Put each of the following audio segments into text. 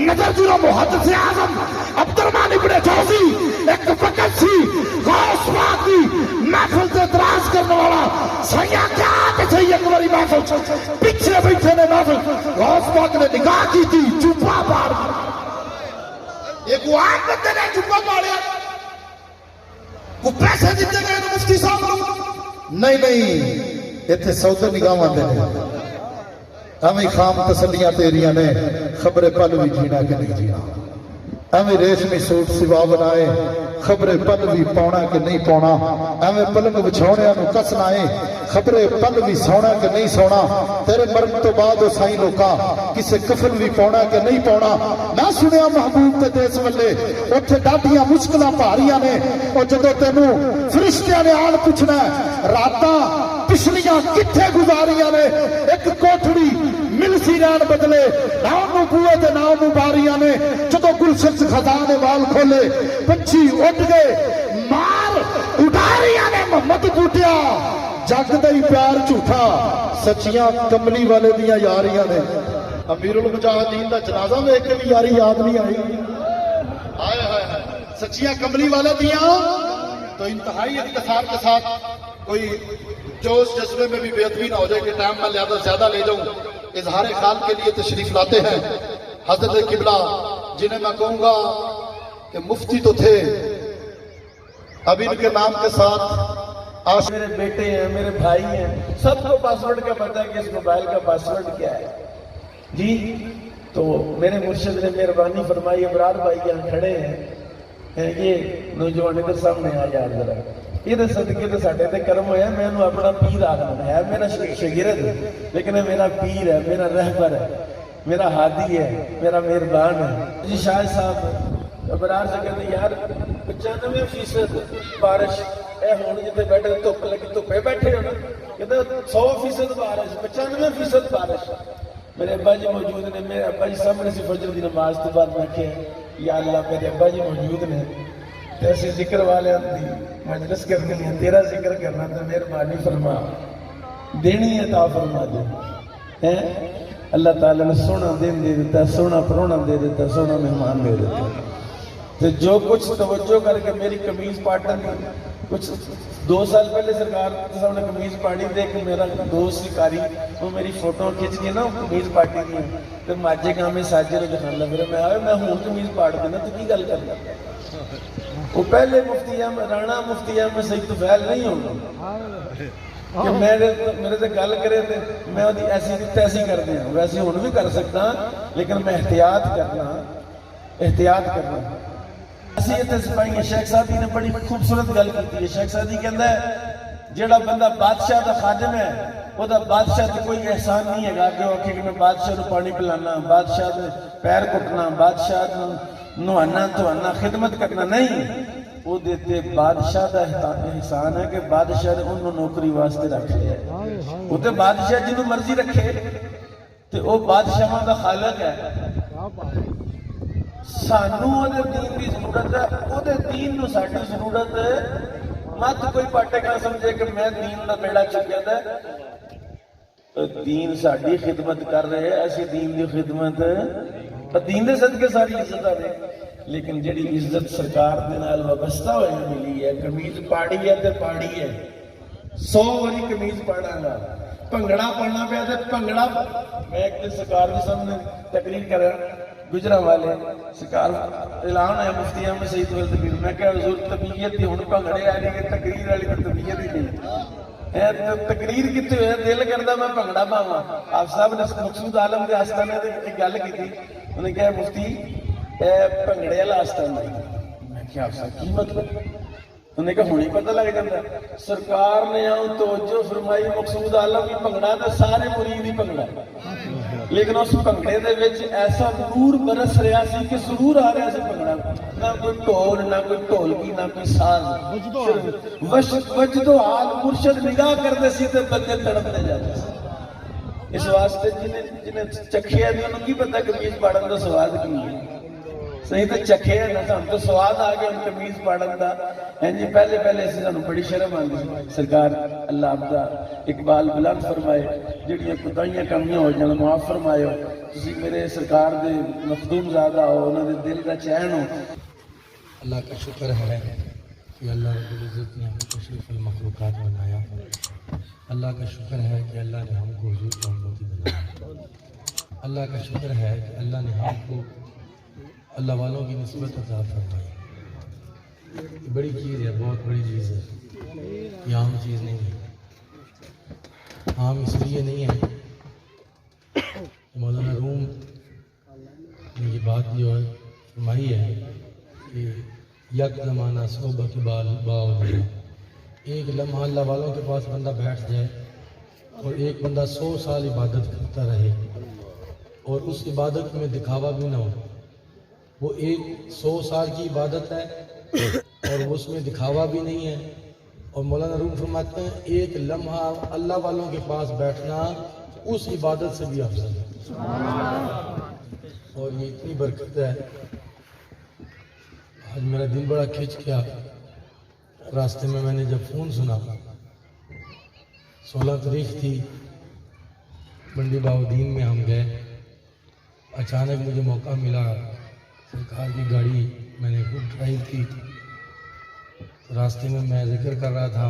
نظر جنو محدث اعظم عبدالرحمن ابن جوزی ایک وقت سی غوث پاک کی محفل سے اعتراض کرنے والا سیاں کیا کہ صحیح ایک باری محفل پیچھے بیٹھے نے محفل غوث پاک نے نگاہ کی تھی چپا پار ایک وہ آن بندے نے چپا پاڑیا وہ پیسے دیتے گئے تو مفتی صاحب نہیں اتنے سودے نگاہ آتے ہیں ہمیں خام تسلیاں تیریاں نے خبر پل بھی جینا کہ نہیں جینا ہمیں ریشمی سوٹ سوا بنائے خبر پل بھی پاؤنا کہ نہیں پاؤنا ہمیں پلنگ بچھوڑے نو کسنا ہے خبر پل بھی سونا کہ نہیں سونا تیرے مرن تو بعد سائیں لوکا کسے کفن بھی پاؤنا کہ نہیں پاؤنا نہ سنیا محبوب تے دیس والے اتھے ڈاٹیاں مشکلاں پہاڑیاں نے اور جدو تینوں فرشتیاں نے آن پوچھنا ہے راتاں پچھلیاں کتھے گزاریاں نے ایک کوٹھڑی مل سی ران بدلے نام نبوت نام باریاں نے جدو گلشن سے خزانے وال کھولے پنچھی اٹھ گئے مار اٹھاریاں نے محمد بوٹیا جگ دئی پیار جھوٹا سچیاں کملی والے دیاں یاریاں نے امیر المجاہدین دا جنازہ میں ایک بھی یاری یاد نہیں آئی سچیاں کملی والے دیاں تو انتہائی اختصار کے ساتھ کوئی جوش جذبے میں بھی بے ادبی نہ ہو جائے کہ ٹائم میں زیادہ لے جاؤں اظہار خال کے لیے تشریف لاتے ہیں حضرت قبلہ جنہیں میں کہوں گا کہ مفتی تو تھے اب ان کے نام کے ساتھ میرے بیٹے ہیں میرے بھائی ہیں سب کو پاسورڈ کا پتہ ہے کہ اس موبائل کا پاسورڈ کیا ہے جی تو میرے مرشد نے مہربانی فرمائی ابرار بھائی یہاں کھڑے ہیں یہ نوجوان ادھر سامنے آ یار ذرا یہ صدقے تو ساڈے تے کرم ہویا میں انہوں اپنا پیر آخنا ہے میرا شاگرد لیکن میرا پیر ہے میرا رہبر ہے میرا ہادی ہے میرا مہربان ہے جی شاہ صاحب ابرار سے کہتے ہیں یار 95% بارش اے ہون جتے بیٹھے دھوپ لگی دھوپے بیٹھے ہو نا کہتے 100% بارش 95% بارش میرے ابا جی موجود نے میرے ابا جی سامنے سے فجر کی نماز تو بعد میں کہا یا اللہ میرے ابا جی موجود نے ایسے ذکر والے مجلس کرنے لئے تیرا ذکر کرنا تو مہربانی فرما دینی عطا فرما دے اللہ تعالیٰ نے سونا دین دے دیتا سونا پرونا دے دیتا سونا مہمان دے دیتا تو جو کچھ توجہ کر کے میری قمیض پاٹن کچھ 2 سال پہلے سرکار صاحب نے قمیض پاڑی دے کہ میرا دوست کاری وہ میری فوٹو کھچ کے نا قمیض پاٹی دی پھر ماجے کہاں میں ساجے نے دکھانے لگا میں آیا میں ہوں قمیض پاٹ دینا تو کی گل کرنا وہ پہلے مفتی احمد رانا مفتی احمد سید طفیل نہیں ہوگا کہ میرے سے گل کرے تھے میں ایسی تیسی کر دیا ویسے ہوں بھی کر سکتا لیکن میں احتیاط کرنا اسی اتنے سپاہی شیخ سادی نے بڑی خوبصورت گل کرتی ہے شیخ سادی کہندا ہے جیڑا بندہ بادشاہ دا خادم ہے وہ دا بادشاہ تے کوئی احسان نہیں ہے گا کہ وہ کہ میں بادشاہ نو پانی پلانا بادشاہ دے پیر کٹنا بادشاہ نہانا دھوانا خدمت کرنا نہیں وہ دیتے بادشاہ دا احسان ہے کہ بادشاہ نے انہوں نوکری واسطے رکھ لیا ہے وہ تے بادشاہ جنہوں مرضی رکھے تے وہ بادشاہ دا خالق ہے سانو وہ دین کی ضرورت ہے وہ دین نو ساڈی ضرورت ہے مت کوئی پاٹے کا سمجھے کہ میں دین دا بیڑا چکیا تھا دین ساڈی خدمت کر رہے ہیں ایسی دین دی خدمت دین دے صدقے ساری عزت آ رہے لیکن جڑی عزت سرکار دے نال وابستہ ہوئی ملی ہے قمیض پاڑی ہے تے پاڑی ہے 100 واری قمیض پاڑا گا بھنگڑا پڑنا پیا تے بھنگڑا میں ایک دن سرکار کے سامنے تقریر کر گجرا والے سرکار اعلان ہے مفتی احمد سید طفیل میں کہا حضور طبیعت ہی ہن بھنگڑے آ رہے تقریر والی تو طبیعت ہی نہیں تقریر کتنے ہوئے دل کرتا میں بھنگڑا پاواں آپ صاحب نے مقصود عالم کے آستانے سے ایک گل کی تھی انہوں نے کہا مفتی بھنگڑے والا آستانہ میں کیا آپ صاحب کی مطلب انہوں نے کہا ہونی پتہ لگ جاتا سرکار نے آؤں توجہ فرمائی مقصود عالم کی بھنگڑا تو سارے مرید ہی بھنگڑا لیکن اس بھنگڑے دے وچ ایسا نور برس رہا سی کہ سرور آ رہا سی بھنگڑا نہ کوئی ڈھول نہ کوئی ڈھولکی نہ کوئی ساز وجد و حال مرشد نگاہ کرتے سی تے بندے تڑپتے جاتے اس واسطے جنہیں چکھیا دی انہوں کی پتہ قمیض پاڑن دا سواد کی ہے صحیح تو چکھے نا سن تو سواد آ گیا ان کمیز پاڑن دا ہیں جی پہلے پہلے سے سانو بڑی شرم آندی سرکار اللہ آپ دا اقبال بلند فرمائے جڑیاں کوتاہیاں کمیاں ہو جان معاف فرمائے ہو تسی میرے سرکار دے مخدوم زادہ ہو انہاں دے دل دا چین ہو. اللہ کا شکر ہے کہ اللہ رب العزت نے ہم کو اشرف المخلوقات بنایا. اللہ کا شکر ہے کہ اللہ نے ہم کو حضور کا امتی بنایا. اللہ کا شکر ہے کہ اللہ نے ہم کو اللہ والوں کی نسبت عطا فرمائی. یہ بڑی چیز ہے, بہت بڑی چیز ہے, یہ عام چیز نہیں ہے. عام اس لیے نہیں ہے مولانا روم نے یہ بات جو ہے فرمائی ہے کہ یک زمانہ صحبت باؤ, ایک لمحہ اللہ والوں کے پاس بندہ بیٹھ جائے اور ایک بندہ 100 سال عبادت کرتا رہے اور اس عبادت میں دکھاوا بھی نہ ہو. وہ ایک 100 سال کی عبادت ہے اور اس میں دکھاوا بھی نہیں ہے. اور مولانا روم فرماتے ہیں ایک لمحہ اللہ والوں کے پاس بیٹھنا اس عبادت سے بھی افضل ہے. اور یہ اتنی برکت ہے. آج میرا دل بڑا کھنچ گیا راستے میں نے جب فون سنا. 16 تاریخ تھی, بنڈی باؤدین میں ہم گئے. اچانک مجھے موقع ملا, سرکار کی گاڑی میں نے خود ڈرائیو کی. راستے میں میں ذکر کر رہا تھا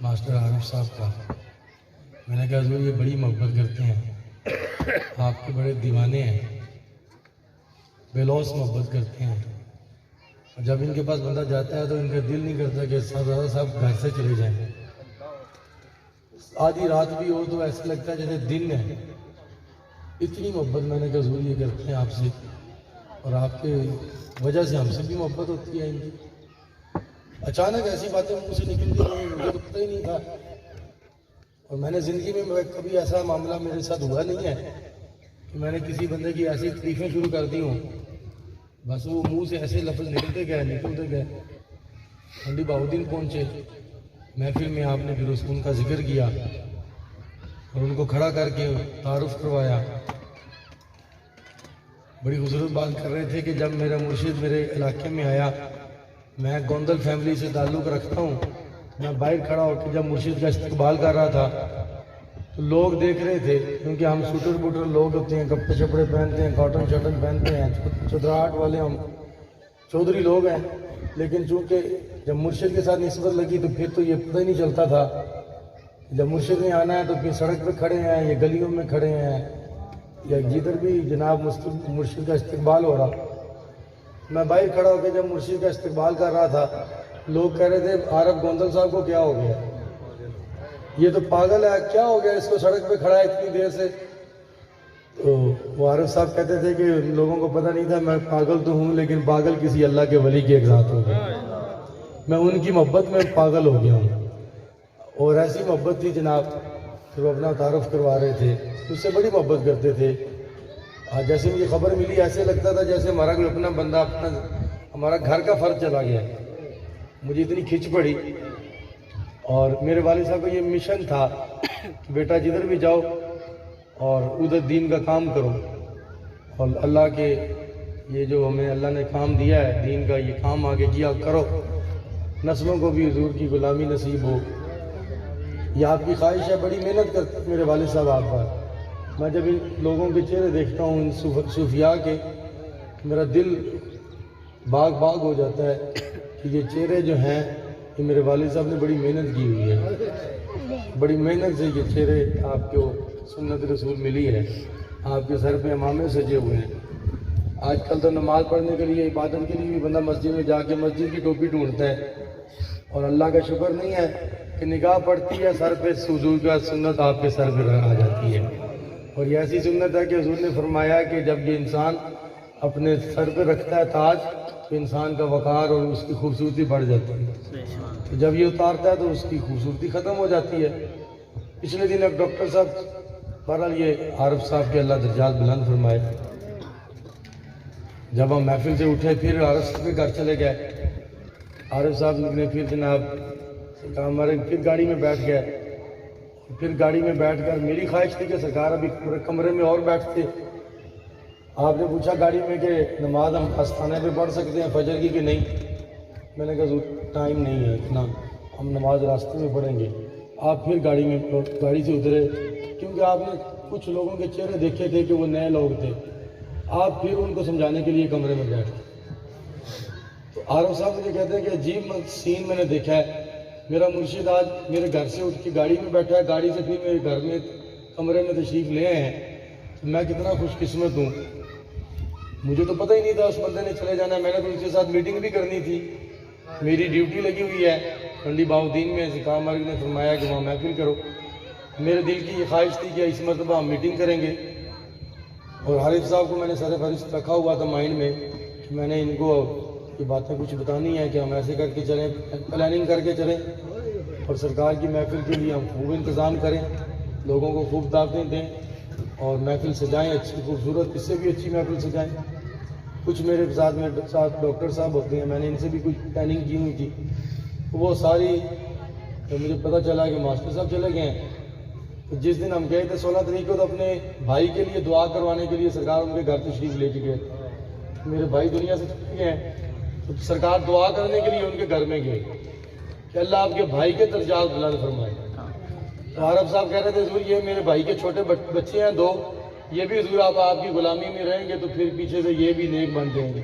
ماسٹر عارف صاحب کا. میں نے کہا حضور یہ بڑی محبت کرتے ہیں, آپ کے بڑے دیوانے ہیں, بے لوث محبت کرتے ہیں. اور جب ان کے پاس بندہ جاتا ہے تو ان کا دل نہیں کرتا کہ سردار صاحب گھر سے چلے جائیں. آدھی رات بھی ہو تو ایسا لگتا ہے جیسے دن ہے. اتنی محبت میں نے کہا حضور یہ کرتے ہیں آپ سے, اور آپ کے وجہ سے ہم سے بھی محبت ہوتی ہے. اچانک ایسی باتیں مجھ سے نکلتی ہیں, مجھے تو پتہ ہی نہیں تھا. اور میں نے زندگی میں کبھی ایسا معاملہ میرے ساتھ ہوا نہیں ہے کہ میں نے کسی بندے کی ایسی تعریفیں شروع کر دی ہوں, بس وہ منہ سے ایسے لفظ نکلتے گئے. بنڈی باؤدین پہنچے, محفل میں آپ نے پھر ان کا ذکر کیا اور ان کو کھڑا کر کے تعارف کروایا. بڑی خوبصورت بات کر رہے تھے کہ جب میرا مرشد میرے علاقے میں آیا, میں گوندل فیملی سے تعلق رکھتا ہوں, میں باہر کھڑا ہو کے جب مرشد کا استقبال کر رہا تھا تو لوگ دیکھ رہے تھے, کیونکہ ہم سوٹر بوٹر لوگ ہوتے ہیں, کپڑے شپڑے پہنتے ہیں, کاٹن شاٹن پہنتے ہیں, چودراہٹ والے ہم چودھری لوگ ہیں. لیکن چونکہ جب مرشد کے ساتھ نسبت لگی تو پھر تو یہ پتہ ہی نہیں چلتا تھا. جب مرشد نے آنا ہے تو پھر سڑک پہ کھڑے ہیں یا گلیوں میں کھڑے ہیں یا جدھر بھی جناب مرشد کا استقبال ہو رہا. میں باہر کھڑا ہو کے جب مرشد کا استقبال کر رہا تھا, لوگ کہہ رہے تھے عارف گوندل صاحب کو کیا ہو گیا, یہ تو پاگل ہے, کیا ہو گیا اس کو سڑک پہ کھڑا ہے اتنی دیر سے. تو وہ عارف صاحب کہتے تھے کہ لوگوں کو پتہ نہیں تھا میں پاگل تو ہوں, لیکن پاگل کسی اللہ کے ولی کی ایک ذات ہو گیا. میں ان کی محبت میں پاگل ہو گیا ہوں. اور ایسی محبت تھی جناب, پھر وہ اپنا تعارف کروا رہے تھے, اس سے بڑی محبت کرتے تھے. جیسے مجھے خبر ملی ایسے لگتا تھا جیسے ہمارا کوئی اپنا بندہ ہمارا گھر کا فرد چلا گیا. مجھے اتنی کھنچ پڑی. اور میرے والد صاحب کا یہ مشن تھا کہ بیٹا جدھر بھی جاؤ اور ادھر دین کا کام کرو, اور اللہ کے یہ جو ہمیں اللہ نے کام دیا ہے دین کا, یہ کام آگے کیا کرو, نسلوں کو بھی حضور کی غلامی نصیب ہو. یہ آپ کی خواہش ہے. بڑی محنت کرتے میرے والد صاحب آپ پر. میں جب ان لوگوں کے چہرے دیکھتا ہوں ان صوفیاء کے, میرا دل باغ باغ ہو جاتا ہے کہ یہ چہرے جو ہیں یہ میرے والد صاحب نے بڑی محنت کی ہوئی ہے. بڑی محنت سے یہ چہرے آپ کو سنت رسول ملی ہے. آپ کے سر پہ امامے سجے ہوئے ہیں. آج کل تو نماز پڑھنے کے لیے, عبادت کے لیے بھی بندہ مسجد میں جا کے مسجد کی ٹوپی ڈھونڈتا ہے, اور اللہ کا شکر نہیں ہے کہ نگاہ پڑتی ہے سر پہ حضور کا سنت آپ کے سر پہ آ جاتی ہے. اور یہ ایسی سنت ہے کہ حضور نے فرمایا کہ جب یہ انسان اپنے سر پہ رکھتا ہے تاج تو انسان کا وقار اور اس کی خوبصورتی بڑھ جاتی ہے. تو جب یہ اتارتا ہے تو اس کی خوبصورتی ختم ہو جاتی ہے. پچھلے دن ایک ڈاکٹر صاحب, بہرحال یہ عارف صاحب کے اللہ درجات بلند فرمائے, جب ہم محفل سے اٹھے پھر عارف صاحب کے گھر چلے گئے. عارف صاحب نے پھر جناب ہمارے پھر گاڑی میں بیٹھ گئے. پھر گاڑی میں بیٹھ کر میری خواہش تھی کہ سرکار ابھی پورے کمرے میں اور بیٹھتے, آپ نے پوچھا گاڑی میں کہ نماز ہم آستانے پہ پڑھ سکتے ہیں فجر کی کہ نہیں؟ میں نے کہا حضور ٹائم نہیں ہے اتنا، ہم نماز راستے میں پڑھیں گے۔ آپ پھر گاڑی سے اترے، کیونکہ آپ نے کچھ لوگوں کے چہرے دیکھے تھے کہ وہ نئے لوگ تھے، آپ پھر ان کو سمجھانے کے لیے کمرے میں بیٹھ گئے۔ تو عارف صاحب مجھے کہتے ہیں کہ عجیب سین میں نے دیکھا ہے، میرا مرشد آج میرے گھر سے اٹھ کے گاڑی میں بیٹھا ہے، گاڑی سے پھر میرے گھر میں کمرے میں تشریف لے آئے ہیں، تو میں کتنا خوش قسمت ہوں۔ مجھے تو پتہ ہی نہیں تھا اس بندے نے چلے جانا، میں نے تو اس کے ساتھ میٹنگ بھی کرنی تھی، میری ڈیوٹی لگی ہوئی ہے کنڈی باؤدین میں، ذکا مالک نے فرمایا کہ وہاں محفل کرو۔ میرے دل کی یہ خواہش تھی کہ اس مرتبہ ہم میٹنگ کریں گے، اور عارف صاحب کو میں نے سر فہرست رکھا ہوا تھا مائنڈ میں کہ میں نے ان کو یہ باتیں کچھ بتانی ہیں کہ ہم ایسے کر کے چلیں، پلاننگ کر کے چلیں، اور سرکار کی محفل کے لیے ہم خوب انتظام کریں، لوگوں کو خوب دعوتیں دیں اور محفل سجائیں، اچھی خوبصورت، اس سے بھی اچھی محفل سجائیں۔ کچھ میرے ساتھ ڈاکٹر صاحب ہوتے ہیں، میں نے ان سے بھی کچھ پلاننگ کی ہوئی تھی، وہ ساری تو مجھے پتہ چلا کہ ماسٹر صاحب چلے گئے ہیں۔ تو جس دن ہم گئے تھے 16 تاریخ کو، تو اپنے بھائی کے لیے دعا کروانے کے لیے سرکار ان کے گھر تشریف لے چکے تھے، میرے بھائی دنیا سے چلے ہیں، تو سرکار دعا کرنے کے لیے ان کے گھر میں گئے کہ اللہ آپ کے بھائی کے درجات بلند فرمائے۔ تو عارف صاحب کہہ رہے تھے حضور یہ میرے بھائی کے چھوٹے بچے ہیں 2، یہ بھی حضور آپ کی غلامی میں رہیں گے تو پھر پیچھے سے یہ بھی نیک بن جائیں گے۔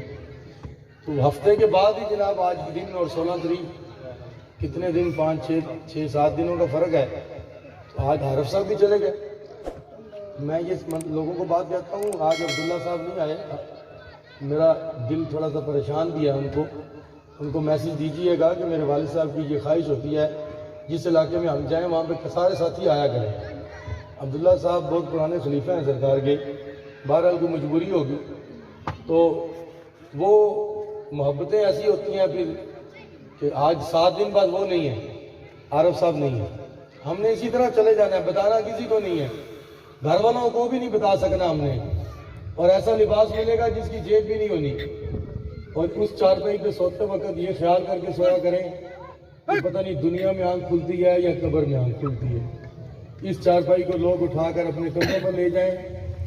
تو ہفتے کے بعد ہی جناب آج کے دن اور 16 تاریخ کتنے دن، 5-6-7 دنوں کا فرق ہے، تو آج عارف صاحب بھی چلے گئے۔ میں یہ لوگوں کو بات کہتا ہوں، آج عبداللہ صاحب نہیں آئے، میرا دل تھوڑا سا پریشان بھی ہے، ان کو میسیج دیجیے گا کہ میرے والد صاحب کی یہ خواہش ہوتی ہے جس علاقے میں ہم جائیں وہاں پہ سارے ساتھی آیا کریں۔ عبداللہ صاحب بہت پرانے خلیفہ ہیں سرکار کے، بہرحال کوئی مجبوری ہوگی، تو وہ محبتیں ایسی ہوتی ہیں پھر کہ آج 7 دن بعد وہ نہیں ہے، عارف صاحب نہیں ہے، ہم نے اسی طرح چلے جانا ہے، بتانا کسی کو نہیں ہے، گھر والوں کو بھی نہیں بتا سکنا ہم نے، اور ایسا لباس ملے گا جس کی جیب بھی نہیں ہونی، اور اس چارپائی پہ سوتے وقت یہ خیال کر کے سویا کریں کہ پتہ نہیں دنیا میں آنکھ کھلتی ہے یا قبر میں آنکھ کھلتی ہے۔ اس چارپائی کو لوگ اٹھا کر اپنے کمرے پر لے جائیں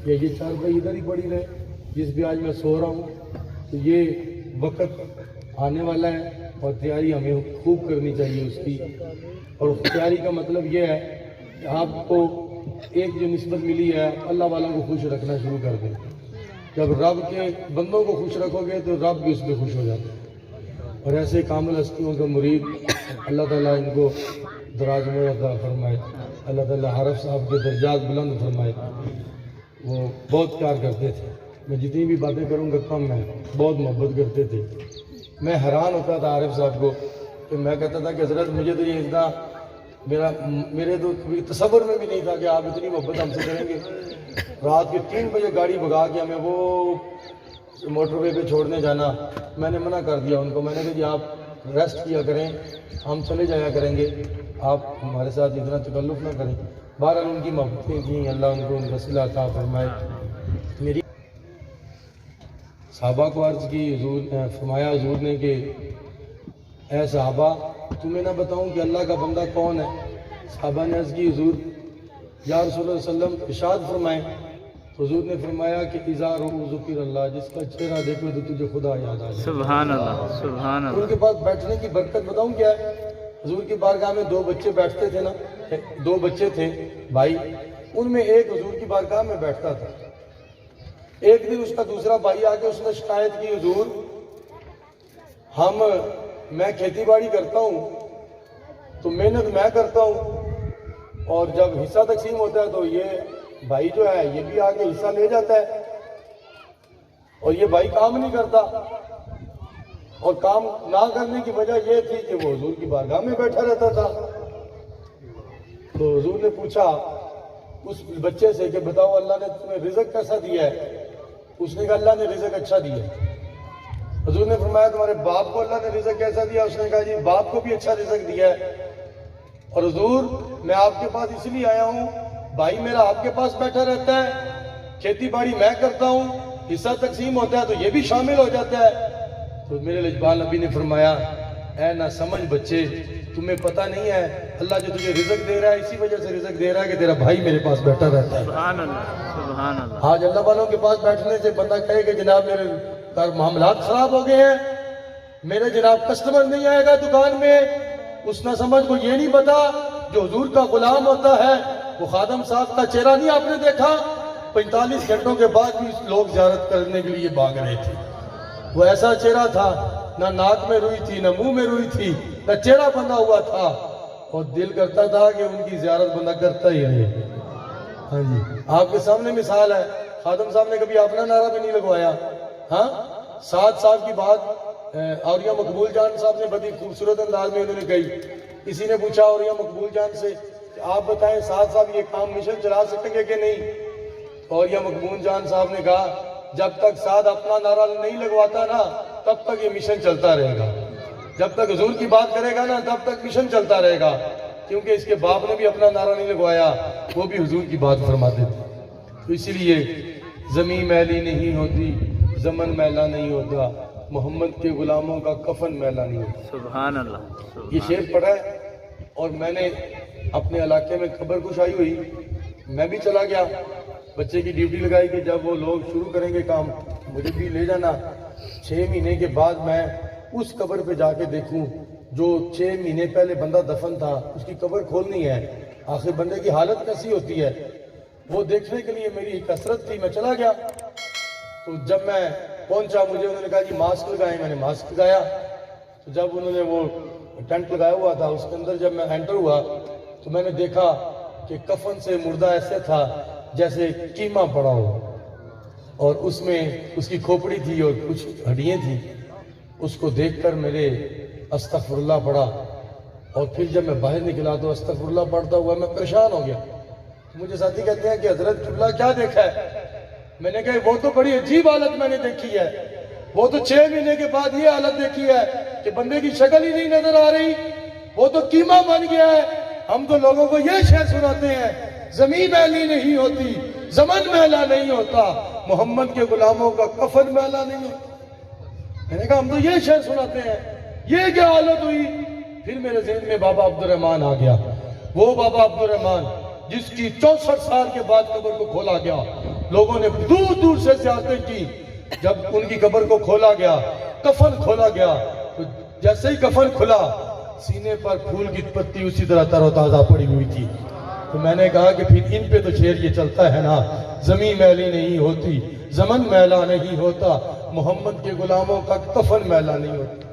یا یہ چارپائی ادھر ہی پڑی رہے جس پہ آج میں سو رہا ہوں، تو یہ وقت آنے والا ہے اور تیاری ہمیں خوب کرنی چاہیے اس کی، اور تیاری کا مطلب یہ ہے کہ آپ کو ایک جو نسبت ملی ہے اللہ والوں کو خوش رکھنا شروع کر دیں۔ جب رب کے بندوں کو خوش رکھو گے تو رب بھی اس پہ خوش ہو جاتا ہے، اور ایسے کامل ہستیوں کا مرید اللہ تعالیٰ ان کو دراز میں عطا فرمائے، اللہ تعالیٰ عارف صاحب کے درجات بلند فرمائے۔ وہ بہت پیار کرتے تھے، میں جتنی بھی باتیں کروں گا کم ہے، بہت محبت کرتے تھے۔ میں حیران ہوتا تھا عارف صاحب کو کہ میں کہتا تھا کہ حضرت مجھے تو یہ اتنا میرے تو کبھی تصور میں بھی نہیں تھا کہ آپ اتنی محبت ہم سے کریں گے۔ رات کے 3 بجے گاڑی بھگا کے ہمیں وہ موٹر وے پہ چھوڑنے جانا، میں نے منع کر دیا ان کو، میں نے کہا جی آپ ریسٹ کیا کریں، ہم چلے جایا کریں گے، آپ ہمارے ساتھ اتنا تکلف نہ کریں۔ بہرحال ان کی محبتیں تھیں، اللہ ان کو ان کا صلہ عطا فرمائے۔ میری صحابہ کو عرض کی، حضور نے فرمایا حضور نے کہ اے صحابہ تمہیں نہ بتاؤں کہ اللہ کا بندہ کون ہے؟ صحابہ نے عرض کی حضور یا رسول اللہ صلی اللہ علیہ وسلم ارشاد فرمائیں، تو حضور نے فرمایا کہ اذا رؤوا ذکر اللہ، جس کا چہرہ دیکھو تو تجھے خدا یاد آ جائے۔ سبحان اللہ، سبحان اللہ۔ ان کے پاس بیٹھنے کی برکت بتاؤں کیا ہے؟ حضور کی بارگاہ میں 2 بچے بیٹھتے تھے نا، 2 بچے تھے بھائی، ان میں ایک حضور کی بارگاہ میں بیٹھتا تھا۔ ایک دن اس کا دوسرا بھائی آ کے اس نے شکایت کی، حضور میں کھیتی باڑی کرتا ہوں تو محنت میں کرتا ہوں، اور جب حصہ تقسیم ہوتا ہے تو یہ بھائی جو ہے یہ بھی آگے حصہ لے جاتا ہے، اور یہ بھائی کام نہیں کرتا، اور کام نہ کرنے کی وجہ یہ تھی کہ وہ حضور کی بارگاہ میں بیٹھا رہتا تھا۔ تو حضور نے پوچھا اس بچے سے کہ بتاؤ اللہ نے تمہیں رزق کیسا دیا ہے؟ اس نے کہا اللہ نے رزق اچھا دیا ہے۔ حضور نے فرمایا تمہارے باپ کو اللہ نے رزق کیسا دیا؟ اس نے کہا جی باپ کو بھی اچھا رزق دیا ہے۔ اور حضور میں آپ کے پاس اس لیے آیا ہوں، بھائی میرا آپ کے پاس بیٹھا رہتا ہے، کھیتی باڑی میں کرتا ہوں، حصہ تقسیم ہوتا ہے تو یہ بھی شامل ہو جاتا ہے۔ تو میرے لجپال نبی نے فرمایا اے نہ سمجھ بچے، تمہیں پتہ نہیں ہے اللہ جو تجھے رزق دے رہا ہے اسی وجہ سے رزق دے رہا ہے کہ تیرا بھائی میرے پاس بیٹھا رہتا ہے. سبحان اللہ سبحان اللہ. آج اللہ والوں کے پاس بیٹھنے سے بندہ کہے کہ جناب میرے معاملات خراب ہو گئے ہیں, میرے جناب کسٹمر نہیں آئے گا دکان میں, اس نہ سمجھ کو یہ نہیں پتا جو حضور کا غلام ہوتا ہے وہ خادم صاحب کا چہرہ نہیں آپ نے دیکھا, 45 گھنٹوں کے بعد بھی لوگ زیارت کرنے کے لیے بھاگ رہے تھے. وہ ایسا چہرہ تھا, نہ ناک میں روئی تھی, نہ منہ میں روئی تھی, نہ چہرہ بندھا ہوا تھا, اور دل کرتا تھا کہ ان کی زیارت بندہ کرتا ہی رہے. ہاں جی, آپ کے سامنے مثال ہے, خادم صاحب نے کبھی اپنا نعرہ بھی نہیں لگوایا. ہاں 7 سال کی بات اولیاء مقبول جان صاحب نے بڑی خوبصورت انداز میں انہوں نے کہی. کسی نے پوچھا اولیاء مقبول جان سے کہ آپ بتائیں سعد صاحب یہ کام مشن چلا سکیں گے کہ نہیں؟ اولیاء مقبول جان صاحب نے کہا جب تک سعد اپنا نعرہ نہیں لگواتا نا تب تک یہ مشن چلتا رہے گا, جب تک حضور کی بات کرے گا نا تب تک مشن چلتا رہے گا, کیونکہ اس کے باپ نے بھی اپنا نعرہ نہیں لگوایا, وہ بھی حضور کی بات فرماتے تھے. تو اسی لیے زمین میلی نہیں ہوتی, زمن میلا نہیں ہوتا, محمد کے غلاموں کا کفن میلا نہیں ہوتا. سبحان اللہ. یہ شعر پڑھا ہے اور میں نے اپنے علاقے میں خبر کشائی ہوئی, میں بھی چلا گیا, بچے کی ڈیوٹی لگائی کہ جب وہ لوگ شروع کریں گے کام مجھے بھی لے جانا. 6 مہینے کے بعد میں اس قبر پہ جا کے دیکھوں جو 6 مہینے پہلے بندہ دفن تھا, اس کی قبر کھولنی ہے, آخر بندے کی حالت کیسی ہوتی ہے, وہ دیکھنے کے لیے میری کثرت تھی. میں چلا گیا تو جب میں پہنچا مجھے انہوں نے کہا جی ماسک لگائیں, میں نے ماسک لگایا. تو جب انہوں نے وہ ٹینٹ لگایا ہوا تھا اس کے اندر جب میں انٹر ہوا تو میں نے دیکھا کہ کفن سے مردہ ایسے تھا جیسے قیمہ پڑا ہو, اور اس میں اس کی کھوپڑی تھی اور کچھ ہڈیاں تھیں. اس کو دیکھ کر میرے استغفر اللہ پڑا, اور پھر جب میں باہر نکلا تو استغفر اللہ پڑھتا ہوا میں پریشان ہو گیا. مجھے ساتھی کہتے ہیں کہ حضرت قبلہ کیا دیکھا ہے؟ میں نے کہا وہ تو بڑی عجیب حالت میں نے دیکھی ہے, وہ تو 6 مہینے کے بعد یہ حالت دیکھی ہے کہ بندے کی شکل ہی نہیں نظر آ رہی, وہ تو قیمہ بن گیا ہے. ہم تو لوگوں کو یہ شعر سناتے ہیں زمین میلی نہیں ہوتی, زمن میلا نہیں ہوتا, محمد کے غلاموں کا کفن میلا نہیں ہوتا. میں نے کہا ہم تو یہ شعر سناتے ہیں, یہ کیا حالت ہوئی؟ پھر میرے ذہن میں بابا عبد الرحمن آ گیا, وہ بابا عبد الرحمن جس کی 64 سال کے بعد قبر کو کھولا گیا, لوگوں نے دور دور سے زیارتیں کی. جب ان کی قبر کو کھولا گیا, کفن کھولا گیا, تو جیسے ہی کفن کھلا سینے پر پھول کی پتی اسی طرح تر و تازہ پڑی ہوئی تھی. تو میں نے کہا کہ پھر ان پہ تو شعر یہ چلتا ہے نا, زمین میلی نہیں ہوتی, زمن میلا نہیں ہوتا, محمد کے غلاموں کا کفن میلا نہیں ہوتا.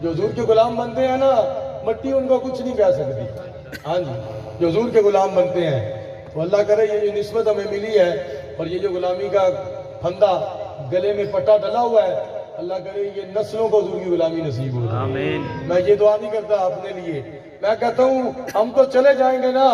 جو حضور کے غلام بنتے ہیں نا مٹی ان کو کچھ نہیں کہہ سکتی. ہاں جی, جو حضور کے غلام بنتے ہیں تو اللہ کرے یہ جو نسبت ہمیں ملی ہے اور یہ جو غلامی کا پھندا گلے میں پٹا ڈلا ہوا ہے, اللہ کرے یہ نسلوں کو حضور کی غلامی نصیب ہو. آمین. میں یہ دعا نہیں کرتا اپنے لیے, میں کہتا ہوں ہم تو چلے جائیں گے نا,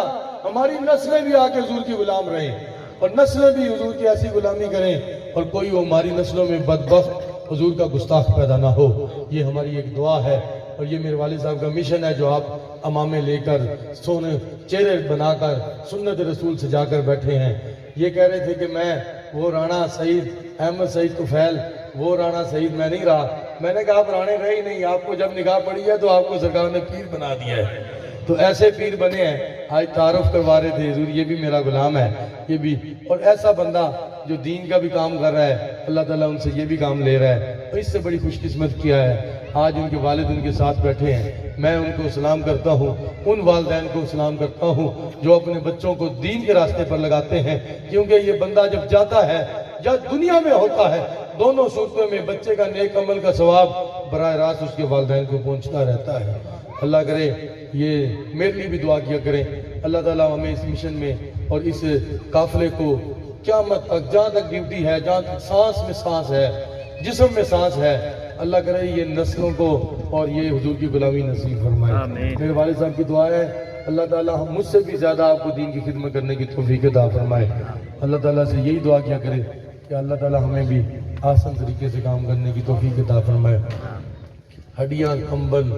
ہماری نسلیں بھی آ کے حضور کی غلام رہیں اور نسلیں بھی حضور کی ایسی غلامی کریں, اور کوئی ہماری نسلوں میں بدبخت حضور کا گستاخ پیدا نہ ہو. یہ ہماری ایک دعا ہے, اور یہ میرے والد صاحب کا مشن ہے جو آپ امامے لے کر سونے چہرے بنا کر سنت رسول سجا کر بیٹھے ہیں. یہ کہہ رہے تھے کہ میں وہ رانا سعید احمد سعید طفیل, وہ رانا سعید میں نہیں رہا. میں نے کہا آپ رانے رہے ہی نہیں, آپ کو جب نگاہ پڑی ہے تو آپ کو سرکار نے پیر بنا دیا ہے. تو ایسے پیر بنے ہیں. آج تعارف کروا رہے تھے حضور یہ بھی میرا غلام ہے, یہ بھی, اور ایسا بندہ جو دین کا بھی کام کر رہا ہے, اللہ تعالیٰ ان سے یہ بھی کام لے رہا ہے. تو اس سے بڑی خوش قسمت کیا ہے. آج ان کے والد ان کے ساتھ بیٹھے ہیں, میں ان کو سلام کرتا ہوں, ان والدین کو سلام کرتا ہوں جو اپنے بچوں کو دین کے راستے پر لگاتے ہیں, کیونکہ یہ بندہ جب جاتا ہے یا دنیا میں ہوتا ہے دونوں صورتوں میں بچے کا نیک عمل کا ثواب براہ راست اس کے والدین کو پہنچتا رہتا ہے. اللہ کرے یہ میرے لیے بھی دعا کیا کریں. اللہ تعالیٰ ہمیں اس مشن میں اور اس قافلے کو قیامت تک جہاں تک ڈیوٹی ہے, جہاں تک سانس میں سانس ہے, جسم میں سانس ہے, اللہ کرے یہ نسلوں کو اور یہ حضور کی غلامی نصیب فرمائے. میرے والد صاحب کی دعا ہے اللہ تعالیٰ ہم مجھ سے بھی زیادہ آپ کو دین کی خدمت کرنے کی توفیق عطا فرمائے. اللہ تعالیٰ سے یہی دعا کیا کرے کہ اللہ تعالیٰ ہمیں بھی آسان طریقے سے کام کرنے کی توفیق عطا فرمائے. ہڈیاں کمبن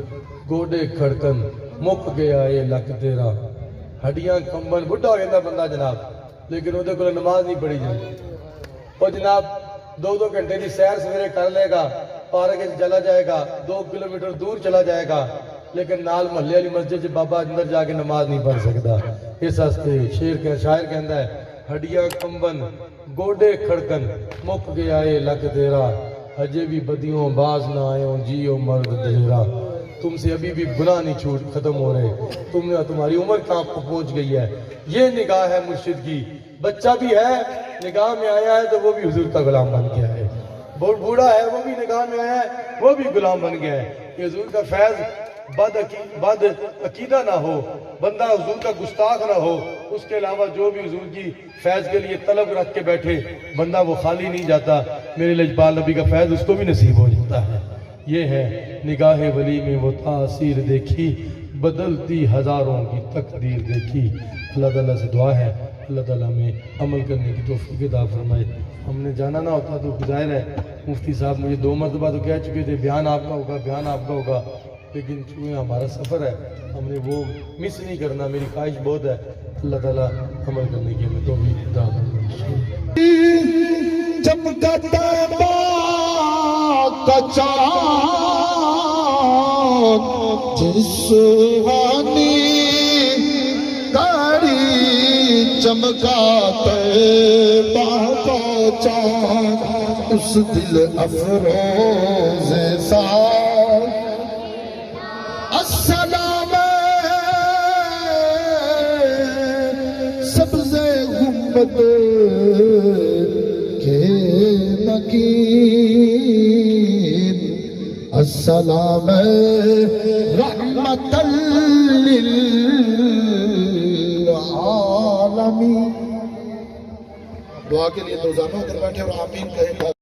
گوڈے کھڑکن مک گیا اے لک تیرا. ہڈیاں کمبن بڑھا ہو جاتا بندہ جناب, لیکن وہ کو نماز نہیں پڑھی جاتی. اور جناب 2-2 گھنٹے کی سیر سویرے کر لے گا, پارک چلا جائے گا, 2 کلومیٹر دور چلا جائے گا, لیکن نال محلے والی مسجد سے بابا اندر جا کے نماز نہیں پڑھ سکتا. اس واسطے شاعر کہندا ہے ہڈیاں کمبن گوڈے کھڑکن مک گیا اے لک تیرا اجے بھی بدیوں باز نہ آئے جیو مرد دلیرا. تم سے ابھی بھی گناہ نہیں چھوٹ ختم ہو رہے, تمہاری عمر کہاں پہنچ گئی ہے. یہ نگاہ ہے مرشد کی. بچہ بھی ہے نگاہ میں آیا ہے تو وہ بھی حضور کا غلام بن گیا ہے. بہت بوڑھا ہے وہ بھی نگاہ میں آیا ہے وہ بھی غلام بن گیا ہے. کہ حضور کا فیض بد عقیدہ نہ ہو, بندہ حضور کا گستاخ نہ ہو, اس کے علاوہ جو بھی حضور کی فیض کے لیے طلب رکھ کے بیٹھے بندہ وہ خالی نہیں جاتا. میرے لجپال نبی کا فیض اس کو بھی نصیب ہو جاتا ہے. یہ ہے نگاہ ولی میں وہ تاثیر دیکھی, بدلتی ہزاروں کی تقدیر دیکھی. اللہ تعالیٰ سے دعا ہے اللہ تعالیٰ میں عمل کرنے کی توفیق عطا فرمائے. ہم نے جانا نہ ہوتا تو ظاہر ہے مفتی صاحب مجھے 2 مرتبہ تو کہہ چکے تھے بیان آپ کا ہوگا, لیکن چونکہ ہمارا سفر ہے ہم نے وہ مس نہیں کرنا. میری خواہش بہت ہے اللہ تعالیٰ عمل کرنے کی ہمیں توفیق عطا فرمائے. چمکتا کا چاند جس سہانی گاڑی چمکاتے کا چاند اس دل افروز سار السلام سبز گنبد کے نگین السلام رحمت للعالمین. دعا کے لیے تو زانوں کر بیٹھے اور آمین کہیں.